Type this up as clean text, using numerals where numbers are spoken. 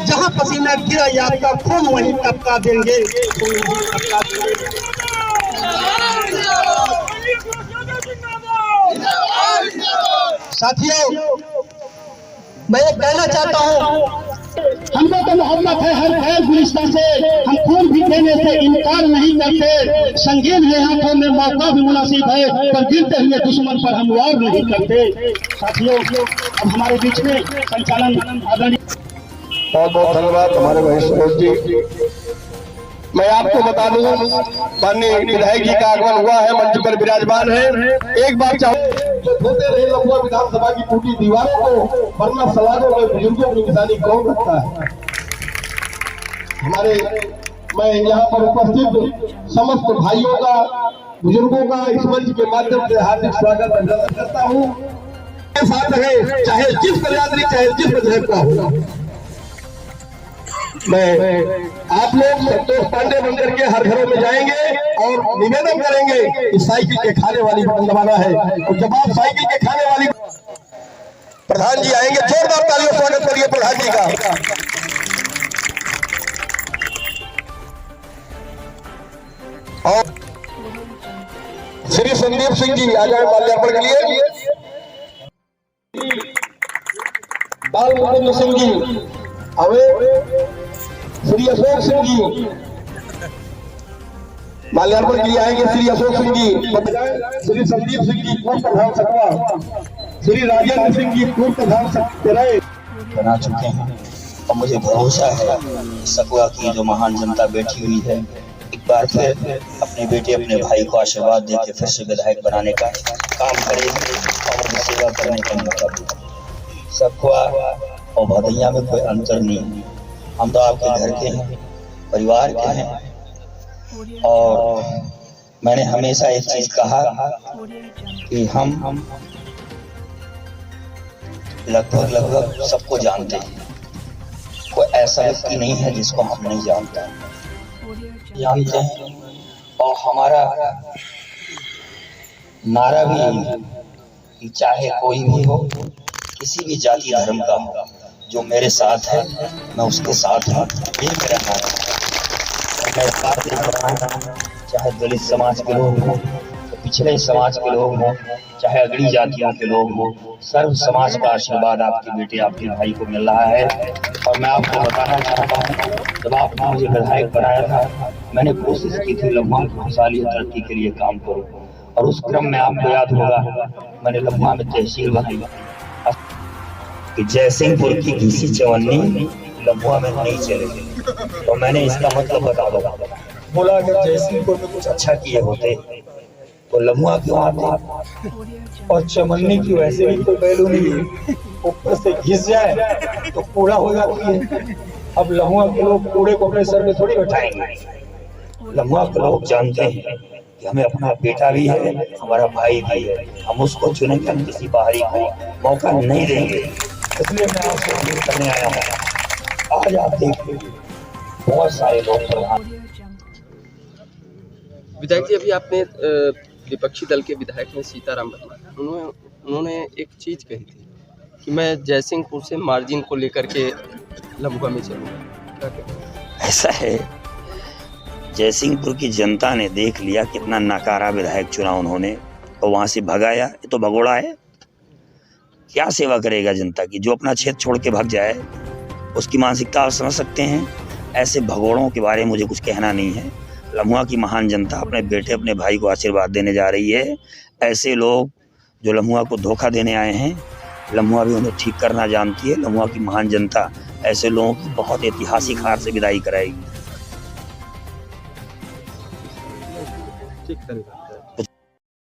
जहाँ पसीना गिरा आपका खून वहीं टपका देंगे, खून वहीं टपका देंगे। साथियों, मैं ये कहना चाहता हूँ, हमको तो मोहब्बत है हर खैर गुलिस्तान से, हम खून भी देने से इनकार नहीं करते। संगीन है हाथों में मौका भी मुनासिब है, पर गिरते हुए दुश्मन पर हम वार नहीं करते। साथियों, अब हमारे बीच में संचालन आदरणीय, बहुत बहुत धन्यवाद हमारे महेश सरोज जी। मैं आपको बता दूं, माननीय विधायक जी का आगमन हुआ है, मंच पर विराजमान है। एक बात होते रहे लंबा विधानसभा की टूटी दीवारों को, वरना सलाखों में बुजुर्गों की निशानी कौन रखता है। मैं यहाँ पर उपस्थित समस्त भाइयों का, बुजुर्गों का इस मंच के माध्यम से हार्दिक स्वागत अभिनंदन करता हूँ। साथ रहे, चाहे जिस प्रजाति चाहे जिस मजहब का हो। मैं आप लोग संतोष पांडे बनकर के हर घरों में जाएंगे और निवेदन करेंगे कि साइकिल के खाने वाली बटन दबाना है। और जब आप साइकिल के खाने वाली, प्रधान जी आएंगे, जोरदार तालियों से स्वागत करिए प्रधान जी का। और श्री संदीप सिंह जी आ जाए माल्यार्पण के लिए। बाल मुकुंद सिंह जी आवे, श्री अशोक सिंह जी माल्यार्पण के लिए आएंगे। श्री अशोक सिंह जी, श्री संदीप सिंह जी पूर्व प्रधान सकवा, श्री राजेंद्र सिंह जी पूर्व प्रधान सकते बना चुके हैं। और मुझे भरोसा है सकवा की जो महान जनता बैठी हुई है, एक बार फिर अपने बेटे अपने भाई को आशीर्वाद देकर फिर से विधायक बनाने का काम करेंगे और सेवा करने का मौका देंगे। सकवा और भदैया में कोई अंतर नहीं है, हम तो आपके घर के हैं, परिवार के हैं। और मैंने हमेशा एक चीज कहा कि हम लगभग सबको जानते हैं, कोई ऐसा व्यक्ति नहीं है जिसको हम नहीं जानते हैं। और हमारा नारा भी यही है कि चाहे कोई भी हो, किसी भी जाति धर्म का हो, जो मेरे साथ है मैं उसके साथ हूँ। मैं साथ चाहे दलित समाज के लोग हों, पिछड़े समाज के लोग हों, चाहे अगड़ी जातियों के लोग हों, सर्व समाज का आशीर्वाद आपके बेटे आपके भाई को मिल रहा है। और मैं आपको बताना चाहता हूँ, जब आपने मुझे विधायक बनाया था, मैंने कोशिश की थी लम्हा की खुशहाली और तरक्की के लिए काम करूँ। और उस क्रम में आपको याद होगा, मैंने लम्हा में तहसील बनाई कि जयसिंहपुर की घिसी चवन्नी लम्हा में नहीं चलेगी। तो मैंने इसका मतलब बता दो, बोला अगर जयसिंहपुर में कुछ अच्छा किए होते तो लम्हा क्यों आते, और चवन्नी की वैसे भी कोई वैल्यू नहीं है, ऊपर से घिस जाए तो कूड़ा हो जाती है। अब लम्हा के लोग कूड़े को अपने सर में थोड़ी बैठाएंगे। लम्हा के लोग जानते हैं कि हमें अपना बेटा भी है, हमारा भाई भी है, हम उसको चुनेंगे, हम किसी बाहरी को मौका नहीं देंगे। इसलिए मैं आपसे उम्मीद करने आया हूँ। आज आप देखिए बहुत सारे लोग। विधायक जी, अभी आपने विपक्षी दल के विधायक हैं सीताराम वर्मा, उन्होंने एक चीज कही थी कि मैं जयसिंहपुर से मार्जिन को लेकर के लम्हा में चलूंगा। ऐसा है, जयसिंहपुर की जनता ने देख लिया कितना नकारा विधायक चुना उन्होंने, तो वहां से भगाया। ये तो भगोड़ा है, क्या सेवा करेगा जनता की। जो अपना क्षेत्र छोड़ के भाग जाए उसकी मानसिकता आप समझ सकते हैं। ऐसे भगोड़ों के बारे में मुझे कुछ कहना नहीं है। लम्हा की महान जनता अपने बेटे अपने भाई को आशीर्वाद देने जा रही है। ऐसे लोग जो लम्हा को धोखा देने आए हैं, लम्हा भी उन्हें ठीक करना जानती है। लम्हा की महान जनता ऐसे लोगों की बहुत ऐतिहासिक हार से विदाई कराएगी। ठीक है।